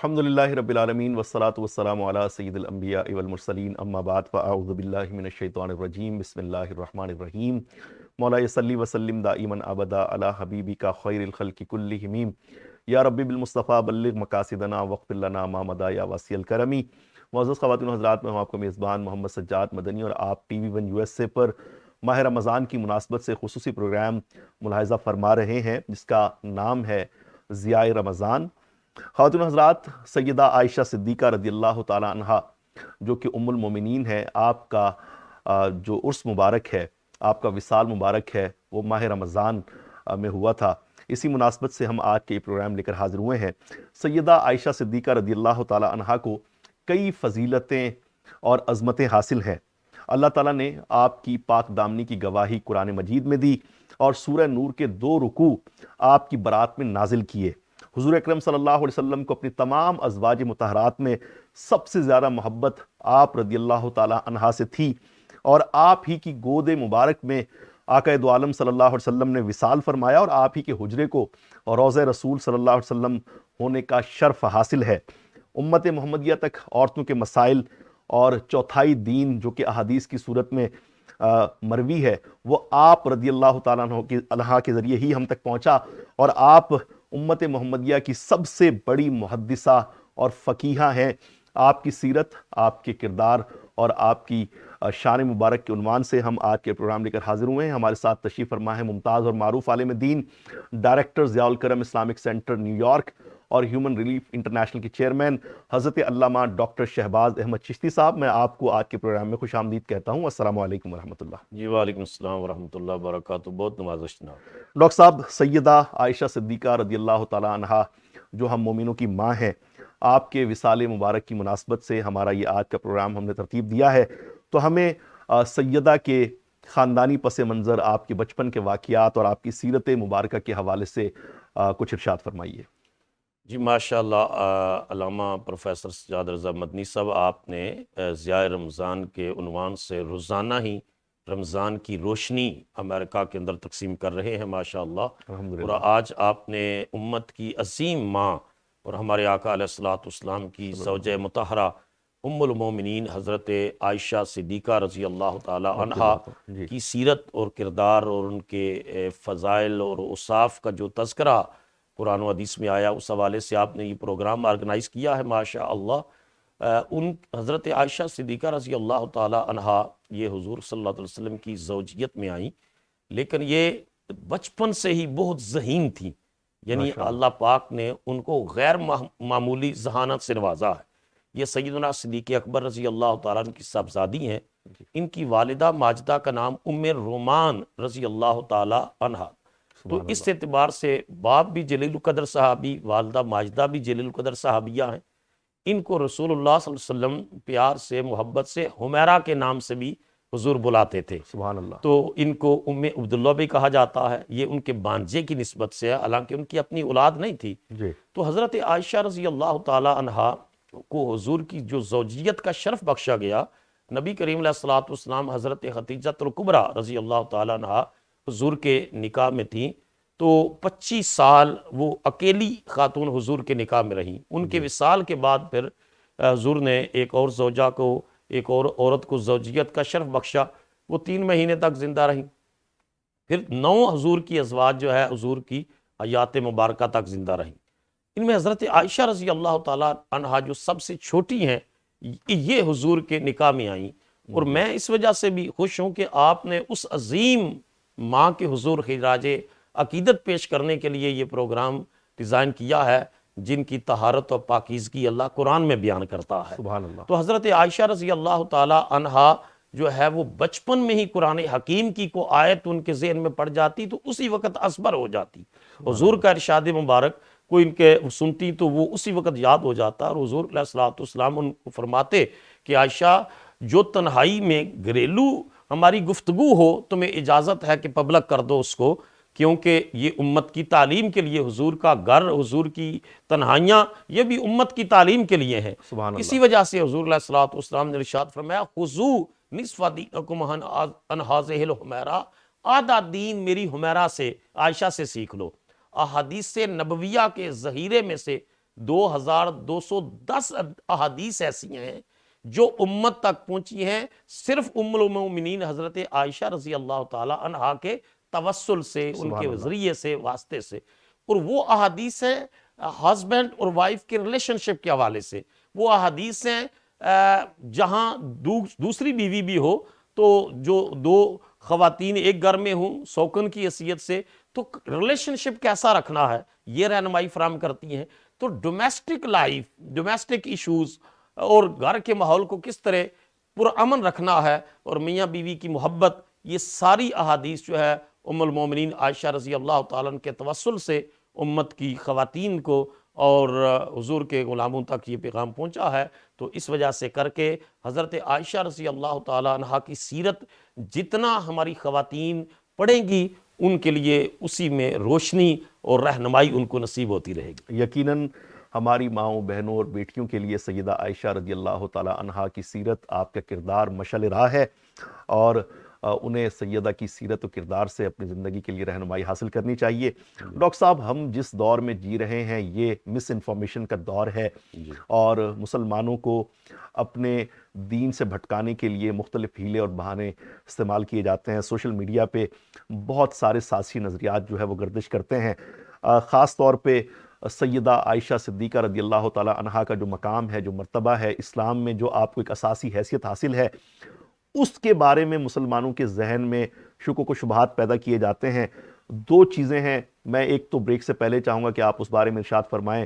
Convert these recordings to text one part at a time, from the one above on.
الحمدللہ رب العالمین والصلاة والسلام علی سید الانبیاء والمرسلین اما بعد فاعوذ باللہ من الشیطان الرجیم بسم اللہ الرحمن الرحیم مولا صلی وسلم دائما ابدا علی حبیبک خیر الخلق کلہم یا رب بالمصطفیٰ بلغ مقاصدنا واغفر لنا ما مضی یا واسع الکرمی۔ معزز خواتین و حضرات، میں ہوں آپ کا میزبان محمد سجاد مدنی اور آپ TV one U S A پر ماہ رمضان کی مناسبت سے خصوصی پروگرام ملاحظہ فرما رہے ہیں جس کا نام ہے ضیاء رمضان۔ خواتین و حضرات، سیدہ عائشہ صدیقہ رضی اللہ تعالی عنہ جو کہ ام المومنین ہے، آپ کا جو عرس مبارک ہے، آپ کا وصال مبارک ہے، وہ ماہ رمضان میں ہوا تھا۔ اسی مناسبت سے ہم آج کے یہ پروگرام لے کر حاضر ہوئے ہیں۔ سیدہ عائشہ صدیقہ رضی اللہ تعالی عنہ کو کئی فضیلتیں اور عظمتیں حاصل ہیں۔ اللہ تعالیٰ نے آپ کی پاک دامنی کی گواہی قرآن مجید میں دی اور سورہ نور کے 2 رکوع آپ کی برات میں نازل کیے۔ حضور اکرم صلی اللہ علیہ وسلم کو اپنی تمام ازواج مطہرات میں سب سے زیادہ محبت آپ رضی اللہ تعالی عنہ سے تھی، اور آپ ہی کی گود مبارک میں آقا دو عالم صلی اللہ علیہ وسلم نے وصال فرمایا، اور آپ ہی کے حجرے کو روضہ رسول صلی اللہ علیہ وسلم ہونے کا شرف حاصل ہے۔ امت محمدیہ تک عورتوں کے مسائل اور چوتھائی دین جو کہ احادیث کی صورت میں مروی ہے، وہ آپ رضی اللہ تعالیٰ عنہ کے ذریعے ہی ہم تک پہنچا، اور آپ امت محمدیہ کی سب سے بڑی محدثہ اور فقیہہ ہیں۔ آپ کی سیرت، آپ کے کردار اور آپ کی شان مبارک کے عنوان سے ہم آج کے پروگرام لے کر حاضر ہوئے ہیں۔ ہمارے ساتھ تشریف فرما ہے ممتاز اور معروف عالم دین، director Zia Alkaram Islamic centre New York اور ہیومن ریلیف انٹرنیشنل کے چیئرمین حضرت علامہ ڈاکٹر شہباز احمد چشتی صاحب۔ میں آپ کو آج کے پروگرام میں خوش آمدید کہتا ہوں۔ السلام علیکم ورحمۃ اللہ۔ جی وعلیکم السلام ورحمۃ اللہ وبرکاتہ، بہت نوازش جناب۔ ڈاکٹر صاحب، سیدہ عائشہ صدیقہ رضی اللہ تعالی عنہ جو ہم مومنوں کی ماں ہیں، آپ کے وصال مبارک کی مناسبت سے ہمارا یہ آج کا پروگرام ہم نے ترتیب دیا ہے، تو ہمیں سیدہ کے خاندانی پس منظر، آپ کے بچپن کے واقعات اور آپ کی سیرت مبارکہ کے حوالے سے کچھ ارشاد فرمائیے۔ جی ماشاءاللہ، علامہ پروفیسر سجاد رضا مدنی صاحب، آپ نے ضیاء رمضان کے عنوان سے روزانہ ہی رمضان کی روشنی امریکہ کے اندر تقسیم کر رہے ہیں ماشاءاللہ۔ اور آج آپ نے امت کی عظیم ماں اور ہمارے آقا علیہ السلام کی زوجہ مطہرہ ام المومنین حضرت عائشہ صدیقہ رضی اللہ تعالی عنہا کی سیرت اور کردار اور ان کے فضائل اور اوصاف کا جو تذکرہ قرآن و حدیث میں آیا، اس حوالے سے آپ نے یہ پروگرام آرگنائز کیا ہے ماشاءاللہ۔ ان حضرت عائشہ صدیقہ رضی اللہ تعالی عنہا یہ حضور صلی اللہ علیہ وسلم کی زوجیت میں آئیں، لیکن یہ بچپن سے ہی بہت ذہین تھیں، یعنی اللہ پاک نے ان کو غیر معمولی ذہانت سے نوازا ہے۔ یہ سیدنا صدیق اکبر رضی اللہ تعالیٰ عنہ کی صاحبزادی ہیں۔ ان کی والدہ ماجدہ کا نام ام رومان رضی اللہ تعالی عنہا، تو اس اعتبار سے باپ بھی جلیل القدر صحابی، والدہ ماجدہ بھی جلیل القدر صحابیہ ہیں۔ ان کو رسول اللہ صلی اللہ علیہ وسلم پیار سے، محبت سے حمیرہ کے نام سے بھی حضور بلاتے تھے، سبحان اللہ۔ تو ان کو ام عبداللہ بھی کہا جاتا ہے۔ یہ ان کے بانجے کی نسبت سے ہے، حالانکہ ان کی اپنی اولاد نہیں تھی۔ تو حضرت عائشہ رضی اللہ تعالی عنہا کو حضور کی جو زوجیت کا شرف بخشا گیا، نبی کریم علیہ السلام حضرت خدیجہ الکبریٰ رضی اللہ تعالی عنہا حضور کے نکاح میں تھیں، تو 25 سال وہ اکیلی خاتون حضور کے نکاح میں رہیں۔ ان کے وصال کے بعد پھر حضور نے ایک اور زوجہ کو، ایک اور عورت کو زوجیت کا شرف بخشا، وہ 3 مہینے تک زندہ رہیں۔ پھر 9 حضور کی ازواج جو ہے حضور کی حیات مبارکہ تک زندہ رہیں۔ ان میں حضرت عائشہ رضی اللہ تعالیٰ عنہا جو سب سے چھوٹی ہیں، یہ حضور کے نکاح میں آئیں، اور میں اس وجہ سے بھی خوش ہوں کہ آپ نے اس عظیم ماں کے حضور خراج عقیدت پیش کرنے کے لیے یہ پروگرام ڈیزائن کیا ہے، جن کی طہارت اور پاکیزگی اللہ قرآن میں بیان کرتا ہے۔ سبحان اللہ۔ تو حضرت عائشہ رضی اللہ تعالی عنہا جو ہے وہ بچپن میں ہی قرآن حکیم کی کو آیت ان کے ذہن میں پڑ جاتی تو اسی وقت اثبر ہو جاتی۔ حضور کا ارشاد مبارک کو ان کے سنتی تو وہ اسی وقت یاد ہو جاتا، اور حضور علیہ السلام ان کو فرماتے کہ عائشہ، جو تنہائی میں گھریلو ہماری گفتگو ہو تمہیں اجازت ہے کہ پبلک کر دو اس کو، کیونکہ یہ امت کی تعلیم کے لیے، حضور کا گھر، حضور کی تنہائیاں، یہ بھی امت کی تعلیم کے لیے ہیں۔ اسی وجہ سے حضور علیہ السلام نے ارشاد فرمایا، خذوا نصف دینکم عن ہذہ الحمیرہ، آدھا دین میری حمیرہ سے، عائشہ سے سیکھ لو۔ احادیث نبویہ کے ذخیرے میں سے 2210 احادیث ایسی ہیں جو امت تک پہنچی ہیں صرف ام المومنین حضرت عائشہ رضی اللہ تعالی عنہا کے توسل سے، ان کے ذریعے سے، واسطے سے. اور وہ احادیث ہیں ہسبینڈ اور وائف کے ریلیشن شپ کے حوالے سے. وہ احادیث ہیں جہاں دوسری بیوی بھی ہو تو جو دو خواتین ایک گھر میں ہوں سوکن کی حیثیت سے، تو ریلیشن شپ کیسا رکھنا ہے یہ رہنمائی فراہم کرتی ہیں. تو ڈومیسٹک لائف، ڈومیسٹک ایشوز اور گھر کے ماحول کو کس طرح پرامن رکھنا ہے اور میاں بیوی کی محبت، یہ ساری احادیث جو ہے ام المومنین عائشہ رضی اللہ تعالیٰ عنہ کے توسل سے امت کی خواتین کو اور حضور کے غلاموں تک یہ پیغام پہنچا ہے. تو اس وجہ سے کر کے حضرت عائشہ رضی اللہ تعالیٰ عنہ کی سیرت جتنا ہماری خواتین پڑھیں گی ان کے لیے اسی میں روشنی اور رہنمائی ان کو نصیب ہوتی رہے گی. یقیناً ہماری ماؤں، بہنوں اور بیٹیوں کے لیے سیدہ عائشہ رضی اللہ تعالیٰ عنہا کی سیرت، آپ کا کردار مشعل راہ ہے، اور انہیں سیدہ کی سیرت و کردار سے اپنی زندگی کے لیے رہنمائی حاصل کرنی چاہیے. ڈاکٹر صاحب، ہم جس دور میں جی رہے ہیں یہ مس انفارمیشن کا دور ہے، اور مسلمانوں کو اپنے دین سے بھٹکانے کے لیے مختلف ہیلے اور بہانے استعمال کیے جاتے ہیں. سوشل میڈیا پہ بہت سارے سازشی نظریات جو ہے وہ گردش کرتے ہیں. خاص طور پہ سیدہ عائشہ صدیقہ رضی اللہ تعالیٰ عنہا کا جو مقام ہے، جو مرتبہ ہے اسلام میں، جو آپ کو ایک اساسی حیثیت حاصل ہے، اس کے بارے میں مسلمانوں کے ذہن میں شکوک و شبہات پیدا کیے جاتے ہیں. دو چیزیں ہیں، میں ایک تو بریک سے پہلے چاہوں گا کہ آپ اس بارے میں ارشاد فرمائیں،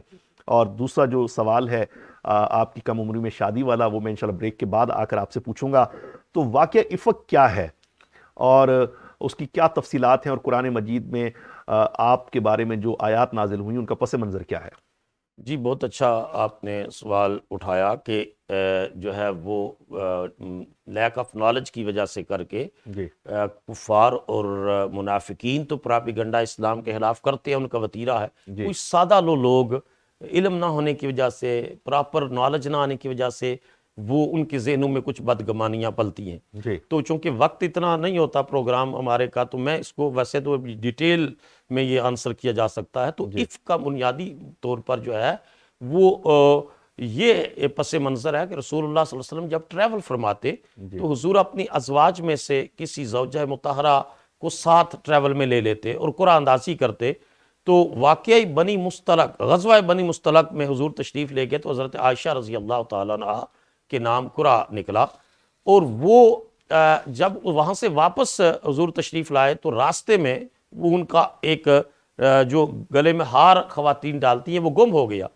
اور دوسرا جو سوال ہے آپ کی کم عمری میں شادی والا، وہ میں انشاءاللہ بریک کے بعد آ کر آپ سے پوچھوں گا. تو واقعہ افق کیا ہے اور اس کی کیا تفصیلات ہیں، اور قرآن مجید میں آپ کے بارے میں جو آیات نازل ہوئی ان کا پس منظر کیا ہے؟ جی بہت اچھا آپ نے سوال اٹھایا کہ جو ہے وہ لیک آف نالج کی وجہ سے کر کے کفار اور منافقین تو پراپیگنڈا اسلام کے خلاف کرتے ہیں، ان کا وتیرہ ہے. کچھ سادہ لوگ علم نہ ہونے کی وجہ سے، پراپر نالج نہ آنے کی وجہ سے، وہ ان کے ذہنوں میں کچھ بدگمانیاں پلتی ہیں. تو چونکہ وقت اتنا نہیں ہوتا پروگرام ہمارے کا، تو میں اس کو ویسے تو ڈیٹیل میں یہ آنسر کیا جا سکتا ہے. تو افق کا بنیادی طور پر جو ہے وہ یہ پس منظر ہے کہ رسول اللہ صلی اللہ علیہ وسلم جب ٹریول فرماتے تو حضور اپنی ازواج میں سے کسی زوجہ مطہرہ کو ساتھ ٹریول میں لے لیتے اور قرآن اندازی کرتے. تو واقعی بنی مستلق، غزوہ بنی مستلق میں حضور تشریف لے گئے تو حضرت عائشہ رضی اللہ تعالیٰ عنہ کے نام قرآ نکلا. اور وہ جب وہاں سے واپس حضور تشریف لائے تو راستے میں وہ ان کا ایک جو گلے میں ہار خواتین ڈالتی ہیں وہ گم ہو گیا.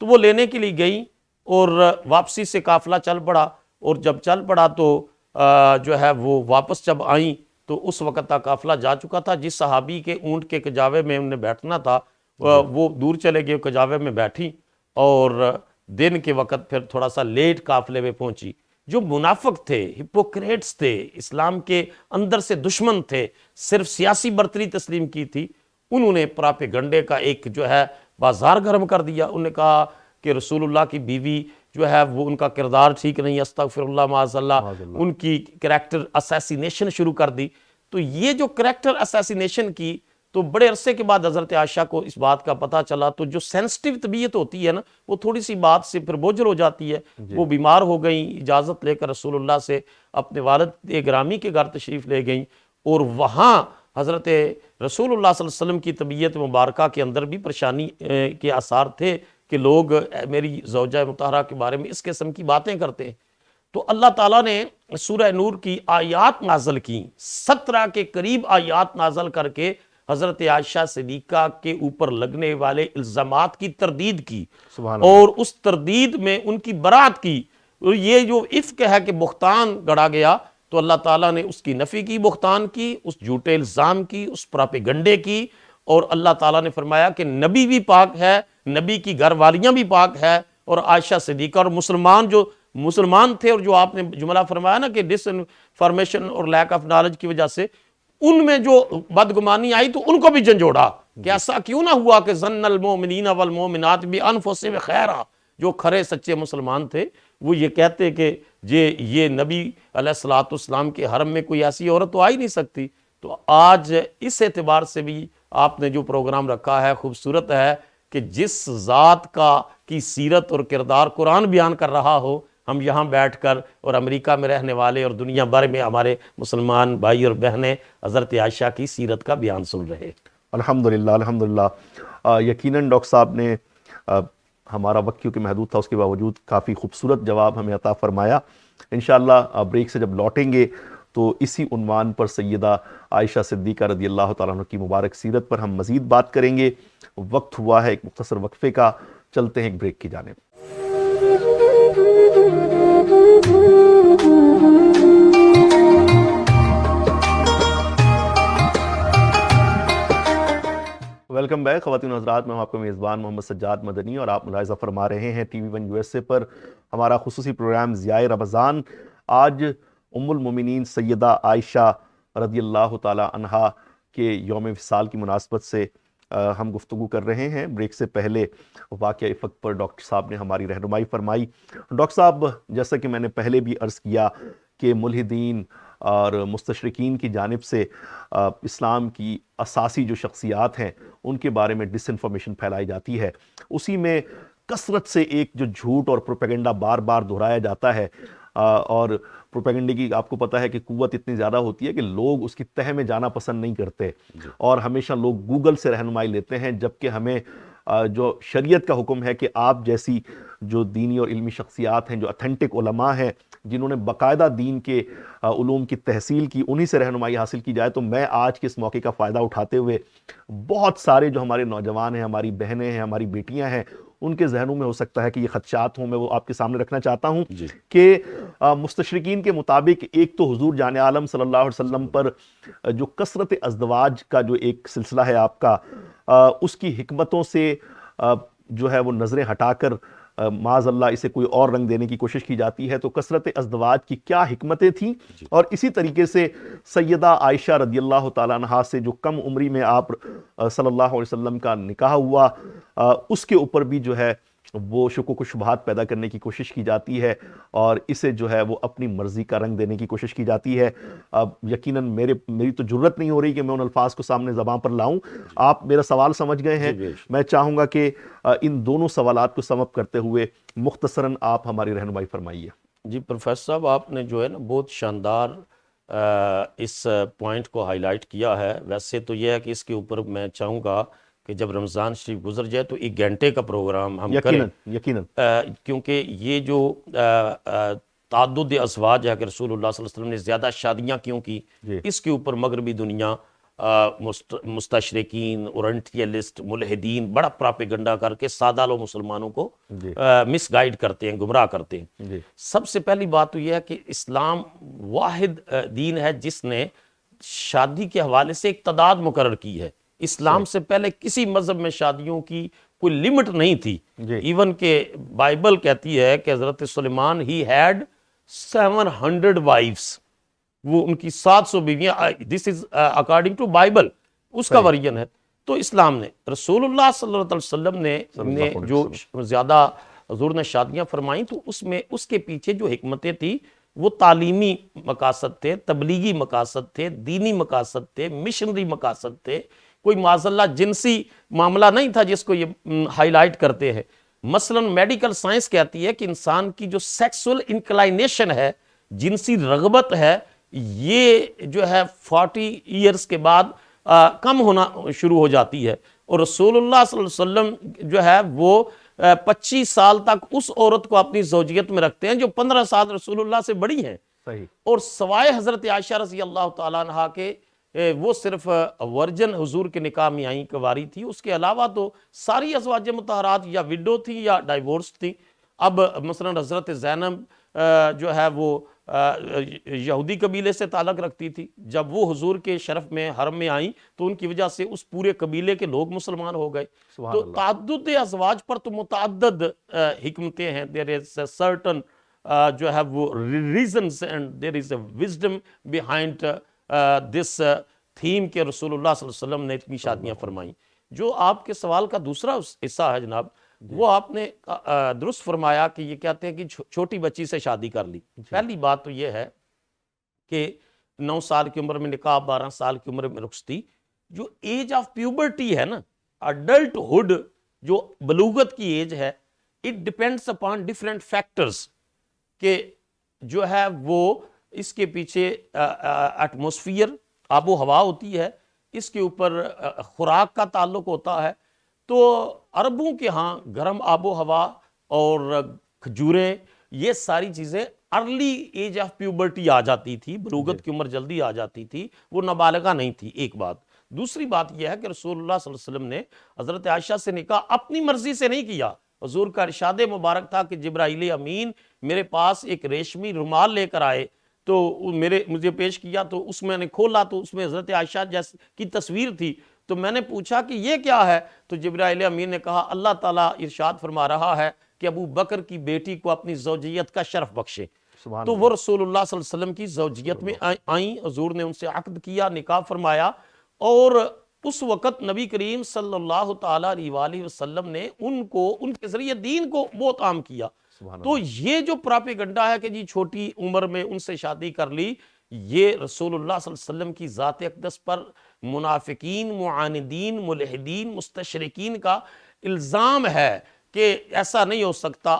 تو وہ لینے کے لیے گئیں اور واپسی سے قافلہ چل پڑا، اور جب چل پڑا تو جو ہے وہ واپس جب آئیں تو اس وقت تک قافلہ جا چکا تھا. جس صحابی کے اونٹ کے کجاوے میں انہیں بیٹھنا تھا وہ دور چلے گئے، کجاوے میں بیٹھی، اور دن کے وقت پھر تھوڑا سا لیٹ قافلے میں پہنچی. جو منافق تھے، ہپوکریٹس تھے، اسلام کے اندر سے دشمن تھے، صرف سیاسی برتری تسلیم کی تھی، انہوں نے پراپیگنڈے کا ایک جو ہے بازار گرم کر دیا. انہوں نے کہا کہ رسول اللہ کی بیوی جو ہے وہ ان کا کردار ٹھیک نہیں، استغفر اللہ معاذ اللہ، ان کی کریکٹر اسیسینیشن شروع کر دی. تو یہ جو کریکٹر اسیسینیشن کی تو بڑے عرصے کے بعد حضرت عائشہ کو اس بات کا پتہ چلا. تو جو سینسٹیو طبیعت ہوتی ہے نا، وہ تھوڑی سی بات سے پھر بوجھل ہو جاتی ہے. وہ بیمار ہو گئیں، اجازت لے کر رسول اللہ سے اپنے والد گرامی کے گھر تشریف لے گئیں، اور وہاں حضرت رسول اللہ صلی اللہ علیہ وسلم کی طبیعت مبارکہ کے اندر بھی پریشانی کے آثار تھے کہ لوگ میری زوجہ مطہرہ کے بارے میں اس قسم کی باتیں کرتے ہیں. تو اللہ تعالیٰ نے سورہ نور کی آیات نازل کی، 17 کے قریب آیات نازل کر کے حضرت عائشہ صدیقہ کے اوپر لگنے والے الزامات کی تردید کی، اور اس تردید میں ان کی برات کی. اور یہ جو افق ہے کہ بہتان گڑا گیا، تو اللہ تعالیٰ نے اس کی نفی کی، بہتان کی، اس جھوٹے الزام کی، اس پراپیگنڈے کی. اور اللہ تعالیٰ نے فرمایا کہ نبی بھی پاک ہے، نبی کی گھر والیاں بھی پاک ہے، اور عائشہ صدیقہ اور مسلمان تھے. اور جو آپ نے جملہ فرمایا نا کہ ڈس انفارمیشن اور لیک آف نالج کی وجہ سے ان میں جو بدگمانی آئی تو ان کو بھی جھنجھوڑا کہ ایسا کیوں نہ ہوا کہ ظن المؤمنین والمؤمنات بانفسہم خیرا. جو کھرے سچے مسلمان تھے وہ یہ کہتے کہ یہ نبی علیہ الصلوۃ والسلام کے حرم میں کوئی ایسی عورت تو آ ہی نہیں سکتی. تو آج اس اعتبار سے بھی آپ نے جو پروگرام رکھا ہے خوبصورت ہے کہ جس ذات کی سیرت اور کردار قرآن بیان کر رہا ہو، ہم یہاں بیٹھ کر اور امریکہ میں رہنے والے اور دنیا بھر میں ہمارے مسلمان بھائی اور بہنیں حضرت عائشہ کی سیرت کا بیان سن رہے۔ الحمدللہ الحمدللہ۔ یقیناً ڈاکٹر صاحب نے ہمارا وقت کیونکہ محدود تھا اس کے باوجود کافی خوبصورت جواب ہمیں عطا فرمایا۔ انشاءاللہ بریک سے جب لوٹیں گے تو اسی عنوان پر سیدہ عائشہ صدیقہ رضی اللہ تعالیٰ عنہ کی مبارک سیرت پر ہم مزید بات کریں گے۔ وقت ہوا ہے ایک مختصر وقفے کا، چلتے ہیں ایک بریک کی جانب۔ ویلکم بیک خواتین و حضرات، میں ہوں آپ کا میزبان محمد سجاد مدنی اور آپ ملاحظہ فرما رہے ہیں TV one U S A پر ہمارا خصوصی پروگرام ضیاء رمضان۔ آج ام المومنین سیدہ عائشہ رضی اللہ تعالی عنہا کے یوم وصال کی مناسبت سے ہم گفتگو کر رہے ہیں۔ بریک سے پہلے واقعہ افق پر ڈاکٹر صاحب نے ہماری رہنمائی فرمائی۔ ڈاکٹر صاحب، جیسا کہ میں نے پہلے بھی عرض کیا کہ ملحدین اور مستشرقین کی جانب سے اسلام کی اساسی جو شخصیات ہیں ان کے بارے میں ڈس انفارمیشن پھیلائی جاتی ہے، اسی میں کثرت سے ایک جو جھوٹ اور پروپیگنڈا بار بار دہرایا جاتا ہے، اور پروپیگنڈے کی آپ کو پتہ ہے کہ قوت اتنی زیادہ ہوتی ہے کہ لوگ اس کی تہہ میں جانا پسند نہیں کرتے، اور ہمیشہ لوگ گوگل سے رہنمائی لیتے ہیں، جبکہ ہمیں جو شریعت کا حکم ہے کہ آپ جیسی جو دینی اور علمی شخصیات ہیں، جو اتھینٹک علماء ہیں، جنہوں نے باقاعدہ دین کے علوم کی تحصیل کی، انہی سے رہنمائی حاصل کی جائے۔ تو میں آج کے اس موقع کا فائدہ اٹھاتے ہوئے بہت سارے جو ہمارے نوجوان ہیں، ہماری بہنیں ہیں، ہماری بیٹیاں ہیں، ان کے ذہنوں میں ہو سکتا ہے کہ یہ خدشات ہوں، میں وہ آپ کے سامنے رکھنا چاہتا ہوں کہ مستشرقین کے مطابق ایک تو حضور جان عالم صلی اللہ علیہ وسلم پر جو کثرت ازدواج کا جو ایک سلسلہ ہے آپ کا، اس کی حکمتوں سے جو ہے وہ نظریں ہٹا کر معاذ اللہ اسے کوئی اور رنگ دینے کی کوشش کی جاتی ہے۔ تو کثرت ازدواج کی کیا حکمتیں تھیں، اور اسی طریقے سے سیدہ عائشہ رضی اللہ تعالیٰ عنہا سے جو کم عمری میں آپ صلی اللہ علیہ وسلم کا نکاح ہوا، اس کے اوپر بھی جو ہے وہ شکوک و شبہات پیدا کرنے کی کوشش کی جاتی ہے، اور اسے جو ہے وہ اپنی مرضی کا رنگ دینے کی کوشش کی جاتی ہے۔ یقیناً میری تو جرت نہیں ہو رہی کہ میں ان الفاظ کو سامنے زبان پر لاؤں۔ آپ میرا سوال سمجھ گئے ہیں، میں چاہوں گا کہ ان دونوں سوالات کو سم اپ کرتے ہوئے مختصراً آپ ہماری رہنمائی فرمائیے۔ جی پروفیسر صاحب، آپ نے جو ہے نا بہت شاندار اس پوائنٹ کو ہائی لائٹ کیا ہے۔ ویسے تو یہ ہے کہ اس کے اوپر میں چاہوں گا کہ جب رمضان شریف گزر جائے تو 1 گھنٹے کا پروگرام ہم کریں، یقیناً کیونکہ یہ جو تعدد ازواج ہے کہ رسول اللہ صلی اللہ علیہ وسلم نے زیادہ شادیاں کیوں کی، اس کے اوپر مغربی دنیا، مستشرقین، اورنٹیلسٹ، ملحدین بڑا پراپیگنڈا کر کے سادہ لو مسلمانوں کو مس گائیڈ کرتے ہیں، گمراہ کرتے ہیں۔ سب سے پہلی بات تو یہ ہے کہ اسلام واحد دین ہے جس نے شادی کے حوالے سے ایک تعداد مقرر کی ہے۔ اسلام سے پہلے کسی مذہب میں شادیوں کی کوئی لمٹ نہیں تھی، ایون کہ بائبل کہتی ہے کہ حضرت سلیمان ہی ہیڈ 700 وائفز، وہ ان کی 700 بیویاں، دس از اکارڈنگ ٹو بائبل، اس کا ورژن ہے۔ تو اسلام نے، رسول اللہ صلی اللہ علیہ وسلم نے جو زیادہ حضور نے شادیاں فرمائیں تو اس کے پیچھے جو حکمتیں تھیں وہ تعلیمی مقاصد تھے، تبلیغی مقاصد تھے، دینی مقاصد تھے، مشنری مقاصد تھے، کوئی معاذ اللہ جنسی معاملہ نہیں تھا جس کو یہ ہائی لائٹ کرتے ہیں۔ مثلا میڈیکل سائنس کہتی ہے کہ انسان کی جو سیکسول انکلائنیشن ہے، جنسی رغبت ہے، یہ جو ہے 40 ایئرز کے بعد کم ہونا شروع ہو جاتی ہے، اور رسول اللہ صلی اللہ علیہ وسلم جو ہے وہ 25 سال تک اس عورت کو اپنی زوجیت میں رکھتے ہیں جو 15 سال رسول اللہ سے بڑی ہیں، اور سوائے حضرت عائشہ رضی اللہ تعالیٰ عنہ کے وہ صرف ورجن حضور کے نکاح میں آئیں کواری تھی، اس کے علاوہ تو ساری ازواج مطہرات یا وڈو تھی یا ڈائیورس تھی۔ اب مثلا حضرت زینب جو ہے وہ یہودی قبیلے سے تعلق رکھتی تھی، جب وہ حضور کے شرف میں حرم میں آئیں تو ان کی وجہ سے اس پورے قبیلے کے لوگ مسلمان ہو گئے۔ تو تعدد ازواج پر تو متعدد حکمتیں ہیں، there is a certain جو ہے وہ reasons and there is a wisdom behind this theme کہ رسول اللہ صلی اللہ علیہ وسلم نے اتنی شادیاں فرمائیں۔ جو آپ کے سوال کا دوسرا حصہ ہے جناب، وہ آپ نے درست فرمایا کہ یہ کہتے ہیں کہ چھوٹی بچی سے شادی کر لی۔ پہلی بات تو یہ ہے کہ 9 سال کی عمر میں نکاح، 12 سال کی عمر میں رخصتی، جو ایج آف پیوبرٹی ہے نا، اڈلٹ ہوڈ جو بلوغت کی ایج ہے it depends upon different factors کہ جو ہے وہ اس کے پیچھے ایٹماسفیئر آب و ہوا ہوتی ہے، اس کے اوپر خوراک کا تعلق ہوتا ہے. تو عربوں کے ہاں گرم آب و ہوا اور کھجوریں یہ ساری چیزیں ارلی ایج آف پیوبرٹی آ جاتی تھی، بلوغت کی عمر جلدی آ جاتی تھی، وہ نابالغہ نہیں تھی. ایک بات. دوسری بات یہ ہے کہ رسول اللہ صلی اللہ علیہ وسلم نے حضرت عائشہ سے نکاح اپنی مرضی سے نہیں کیا. حضور کا ارشاد مبارک تھا کہ جبرائیل امین میرے پاس ایک ریشمی رومال لے کر آئے تو مجھے پیش کیا، تو اس میں نے کھولا تو اس میں حضرت عائشہ جیسی کی تصویر تھی. تو میں نے پوچھا کہ یہ کیا ہے؟ تو جبرائیل امین نے کہا اللہ تعالیٰ ارشاد فرما رہا ہے کہ ابو بکر کی بیٹی کو اپنی زوجیت کا شرف بخشے. تو وہ رسول اللہ صلی اللہ علیہ وسلم کی زوجیت میں آئیں، حضور نے ان سے عقد کیا، نکاح فرمایا، اور اس وقت نبی کریم صلی اللہ تعالیٰ علیہ وآلہ وسلم نے ان کے ذریعے دین کو بہت عام کیا. تو یہ جو پراپیگنڈا ہے کہ جی چھوٹی عمر میں ان سے شادی کر لی، یہ رسول اللہ صلی اللہ علیہ وسلم کی ذات اقدس پر منافقین، معاندین، ملحدین، مستشرقین کا الزام ہے کہ ایسا نہیں ہو سکتا.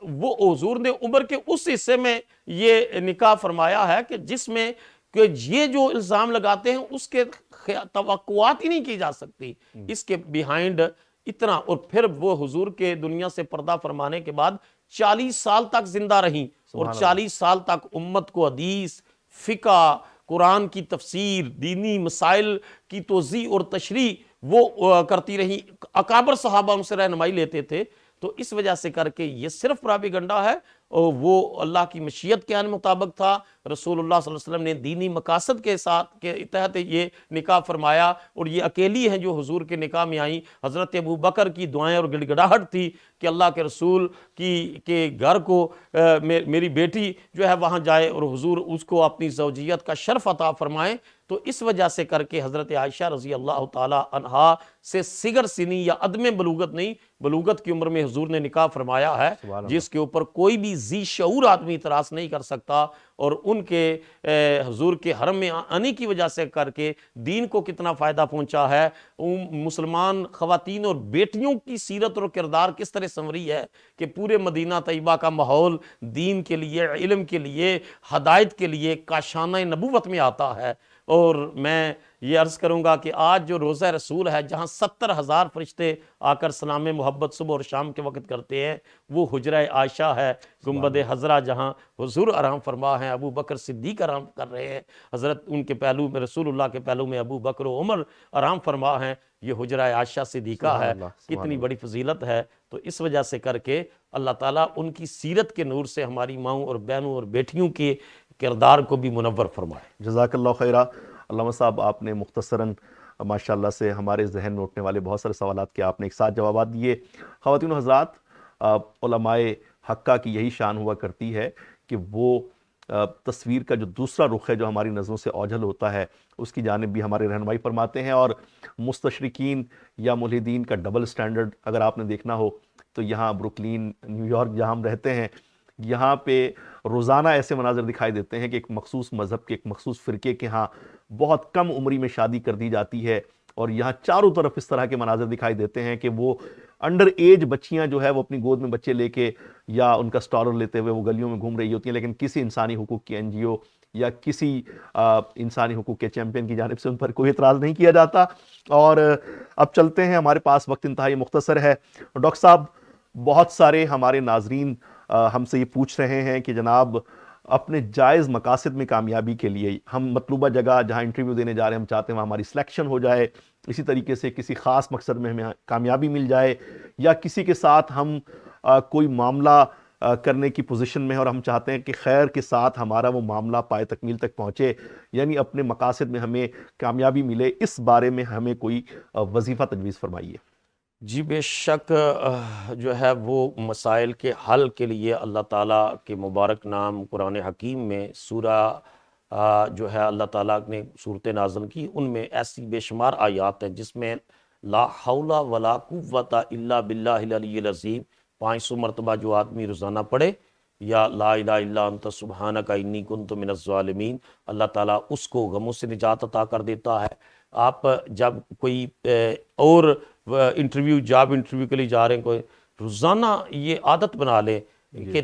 وہ حضور نے عمر کے اس حصے میں یہ نکاح فرمایا ہے کہ جس میں کہ یہ جو الزام لگاتے ہیں اس کے توقعات ہی نہیں کی جا سکتی. اس کے بیہائنڈ اتنا، اور پھر وہ حضور کے دنیا سے پردہ فرمانے کے بعد 40 سال تک زندہ رہیں، اور 40 سال تک امت کو حدیث، فقہ، قرآن کی تفسیر، دینی مسائل کی توضیح اور تشریح وہ کرتی رہی. اکابر صحابہ ان سے رہنمائی لیتے تھے. تو اس وجہ سے کر کے یہ صرف پراپیگنڈا ہے، اور وہ اللہ کی مشیت کے مطابق تھا. رسول اللہ صلی اللہ علیہ وسلم نے دینی مقاصد کے ساتھ کے تحت یہ نکاح فرمایا، اور یہ اکیلی ہیں جو حضور کے نکاح میں آئیں. حضرت ابو بکر کی دعائیں اور گڑ گڑاہٹ تھی کہ اللہ کے رسول کے گھر کو میری بیٹی جو ہے وہاں جائے اور حضور اس کو اپنی زوجیت کا شرف عطا فرمائیں. تو اس وجہ سے کر کے حضرت عائشہ رضی اللہ تعالی عنہا سے صغر سنی یا عدم بلوغت نہیں، بلوغت کی عمر میں حضور نے نکاح فرمایا ہے، جس کے اوپر کوئی بھی ذی شعور آدمی اعتراض نہیں کر سکتا. اور ان کے حضور کے حرم میں آنے کی وجہ سے کر کے دین کو کتنا فائدہ پہنچا ہے. مسلمان خواتین اور بیٹیوں کی سیرت اور کردار کس طرح سنوری ہے کہ پورے مدینہ طیبہ کا ماحول دین کے لیے، علم کے لیے، ہدایت کے لیے کاشانہ نبوت میں آتا ہے. اور میں یہ عرض کروں گا کہ آج جو روزہ رسول ہے، جہاں 70,000 فرشتے آ کر سلام محبت صبح اور شام کے وقت کرتے ہیں، وہ حجرہ عائشہ ہے، گنبد حضرہ جہاں حضور آرام فرما ہیں، ابو بکر صدیق آرام کر رہے ہیں، حضرت ان کے پہلو میں رسول اللہ کے پہلو میں ابو بکر و عمر آرام فرما ہیں. یہ حجرہ عائشہ صدیقہ ہے. کتنی بڑی فضیلت ہے. تو اس وجہ سے کر کے اللہ تعالیٰ ان کی سیرت کے نور سے ہماری ماؤں اور بہنوں اور بیٹیوں کے کردار کو بھی منور فرمائے. جزاک اللہ خیرہ. علامہ صاحب آپ نے مختصراً ماشاءاللہ سے ہمارے ذہن میں اٹھنے والے بہت سارے سوالات کے آپ نے ایک ساتھ جوابات دیے. خواتین و حضرات، علماء حقہ کی یہی شان ہوا کرتی ہے کہ وہ تصویر کا جو دوسرا رخ ہے جو ہماری نظروں سے اوجھل ہوتا ہے اس کی جانب بھی ہمارے رہنمائی فرماتے ہیں. اور مستشرقین یا ملحدین کا ڈبل سٹینڈرڈ اگر آپ نے دیکھنا ہو تو یہاں بروکلین، نیو یارک جہاں ہم رہتے ہیں، یہاں پہ روزانہ ایسے مناظر دکھائی دیتے ہیں کہ ایک مخصوص مذہب کے، ایک مخصوص فرقے کے ہاں بہت کم عمری میں شادی کر دی جاتی ہے، اور یہاں چاروں طرف اس طرح کے مناظر دکھائی دیتے ہیں کہ وہ انڈر ایج بچیاں جو ہے وہ اپنی گود میں بچے لے کے یا ان کا سٹارر لیتے ہوئے وہ گلیوں میں گھوم رہی ہوتی ہیں، لیکن کسی انسانی حقوق کی NGO یا کسی انسانی حقوق کے چیمپئن کی جانب سے ان پر کوئی اعتراض نہیں کیا جاتا. اور اب چلتے ہیں، ہمارے پاس وقت انتہائی مختصر ہے. ڈاکٹر صاحب، بہت سارے ہمارے ناظرین ہم سے یہ پوچھ رہے ہیں کہ جناب اپنے جائز مقاصد میں کامیابی کے لیے ہم مطلوبہ جگہ جہاں انٹرویو دینے جا رہے ہیں ہم چاہتے ہیں وہاں ہماری سلیکشن ہو جائے، اسی طریقے سے کسی خاص مقصد میں ہمیں کامیابی مل جائے، یا کسی کے ساتھ ہم کوئی معاملہ کرنے کی پوزیشن میں ہیں اور ہم چاہتے ہیں کہ خیر کے ساتھ ہمارا وہ معاملہ پائے تکمیل تک پہنچے، یعنی اپنے مقاصد میں ہمیں کامیابی ملے، اس بارے میں ہمیں کوئی وظیفہ تجویز فرمائیے. جی بے شک جو ہے وہ مسائل کے حل کے لیے اللہ تعالیٰ کے مبارک نام قرآن حکیم میں سورہ جو ہے اللہ تعالیٰ نے صورتیں نازل کی، ان میں ایسی بے شمار آیات ہیں جس میں لا حول ولا قوت الا باللہ العلی العظیم 500 مرتبہ جو آدمی روزانہ پڑھے، یا لا الہ الا انت سبحانک انی کنت من الظالمین، اللہ تعالیٰ اس کو غموں سے نجات عطا کر دیتا ہے. آپ جب کوئی اور انٹرویو جاب انٹرویو کے لیے جا رہے ہیں کوئی، روزانہ یہ عادت بنا لیں کہ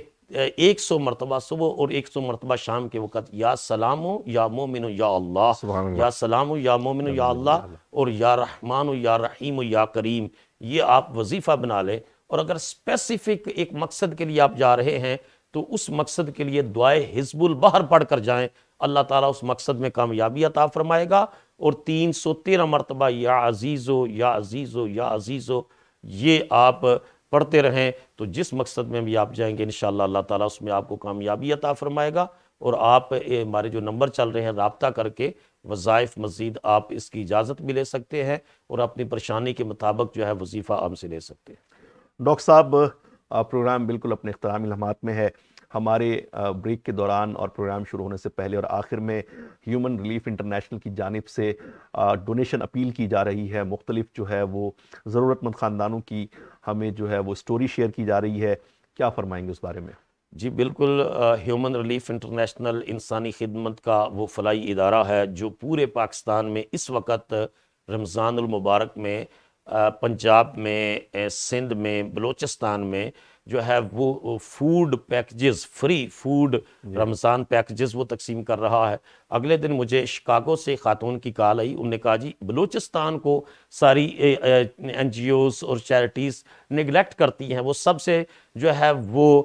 100 مرتبہ صبح اور 100 مرتبہ شام کے وقت یا سلام ہو یا مومن ہو یا اللہ، سبحان اللہ، یا سلام ہو یا مومن ہو یا اللہ، اور یا رحمان ہو یا رحیم ہو یا کریم، یہ آپ وظیفہ بنا لیں۔ اور اگر اسپیسیفک ایک مقصد کے لیے آپ جا رہے ہیں تو اس مقصد کے لیے دعائے حزب البحر پڑھ کر جائیں، اللہ تعالیٰ اس مقصد میں کامیابی عطا فرمائے گا۔ اور 313 مرتبہ یا عزیزو یا عزیزو یا عزیزو یہ آپ پڑھتے رہیں تو جس مقصد میں بھی آپ جائیں گے انشاءاللہ اللہ تعالیٰ اس میں آپ کو کامیابی عطا فرمائے گا۔ اور آپ ہمارے جو نمبر چل رہے ہیں رابطہ کر کے وظائف مزید آپ اس کی اجازت بھی لے سکتے ہیں اور اپنی پریشانی کے مطابق جو ہے وظیفہ ہم سے لے سکتے ہیں۔ ڈاکٹر صاحب پروگرام بالکل اپنے اختتامی لمحات میں ہے۔ ہمارے بریک کے دوران اور پروگرام شروع ہونے سے پہلے اور آخر میں ہیومن ریلیف انٹرنیشنل کی جانب سے ڈونیشن اپیل کی جا رہی ہے، مختلف جو ہے وہ ضرورت مند خاندانوں کی ہمیں جو ہے وہ سٹوری شیئر کی جا رہی ہے، کیا فرمائیں گے اس بارے میں؟ جی بالکل، ہیومن ریلیف انٹرنیشنل انسانی خدمت کا وہ فلاحی ادارہ ہے جو پورے پاکستان میں اس وقت رمضان المبارک میں پنجاب میں، سندھ میں، بلوچستان میں جو ہے وہ فوڈ پیکجز، فری فوڈ رمضان پیکجز وہ تقسیم کر رہا ہے۔ اگلے دن مجھے شکاگو سے خاتون کی کال آئی، انہوں نے کہا جی بلوچستان کو ساری این جی اوز اور چیریٹیز نگلیکٹ کرتی ہیں، وہ سب سے جو ہے وہ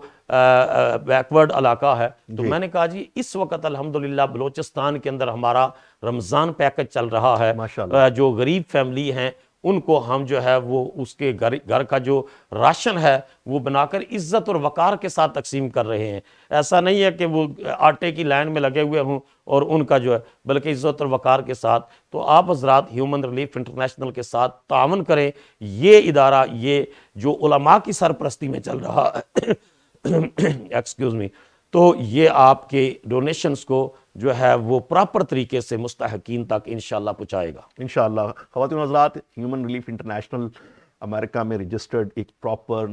بیکورڈ علاقہ ہے۔ تو میں نے کہا جی اس وقت الحمدللہ بلوچستان کے اندر ہمارا رمضان پیکج چل رہا ہے، جو غریب فیملی ہیں ان کو ہم جو ہے وہ اس کے گھر کا جو راشن ہے وہ بنا کر عزت اور وقار کے ساتھ تقسیم کر رہے ہیں۔ ایسا نہیں ہے کہ وہ آٹے کی لائن میں لگے ہوئے ہوں اور ان کا جو ہے، بلکہ عزت اور وقار کے ساتھ۔ تو آپ حضرات ہیومن ریلیف انٹرنیشنل کے ساتھ تعاون کریں۔ یہ ادارہ یہ جو علماء کی سرپرستی میں چل رہا ہے ایکسکیوز می، تو یہ آپ کے ڈونیشنز کو جو ہے وہ پراپر طریقے سے مستحقین تک انشاءاللہ پہنچائے گا انشاءاللہ۔ خواتین و حضرات، ہیومن ریلیف انٹرنیشنل امریکہ میں رجسٹرڈ ایک پراپر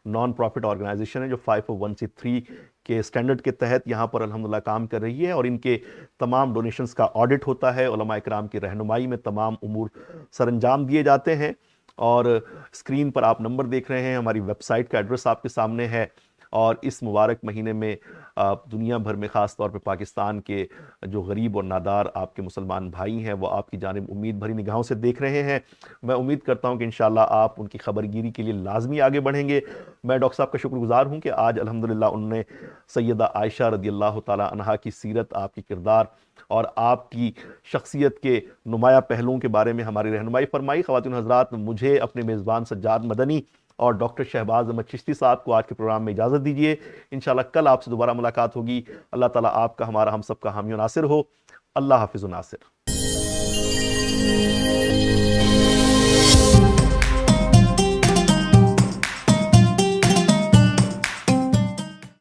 نان پروفٹ آرگنائزیشن ہے جو 501c3 کے سٹینڈرڈ کے تحت یہاں پر الحمدللہ کام کر رہی ہے، اور ان کے تمام ڈونیشنز کا آڈٹ ہوتا ہے، علماء اکرام کی رہنمائی میں تمام امور سر انجام دیے جاتے ہیں۔ اور اسکرین پر آپ نمبر دیکھ رہے ہیں، ہماری ویب سائٹ کا ایڈریس آپ کے سامنے ہے۔ اور اس مبارک مہینے میں دنیا بھر میں خاص طور پہ پاکستان کے جو غریب اور نادار آپ کے مسلمان بھائی ہیں وہ آپ کی جانب امید بھری نگاہوں سے دیکھ رہے ہیں۔ میں امید کرتا ہوں کہ انشاءاللہ آپ ان کی خبرگیری کے لیے لازمی آگے بڑھیں گے۔ میں ڈاکٹر صاحب کا شکر گزار ہوں کہ آج الحمدللہ انہوں نے سیدہ عائشہ رضی اللہ تعالیٰ عنہا کی سیرت، آپ کی کردار اور آپ کی شخصیت کے نمایاں پہلوؤں کے بارے میں ہماری رہنمائی فرمائی۔ خواتین حضرات، مجھے اپنے میزبان سجاد مدنی اور ڈاکٹر شہباز احمد چشتی صاحب کو آج کے پروگرام میں اجازت دیجیے۔ انشاءاللہ کل آپ سے دوبارہ ملاقات ہوگی۔ اللہ تعالیٰ آپ کا، ہمارا، ہم سب کا حامی و ناصر ہو۔ اللہ حافظ و ناصر۔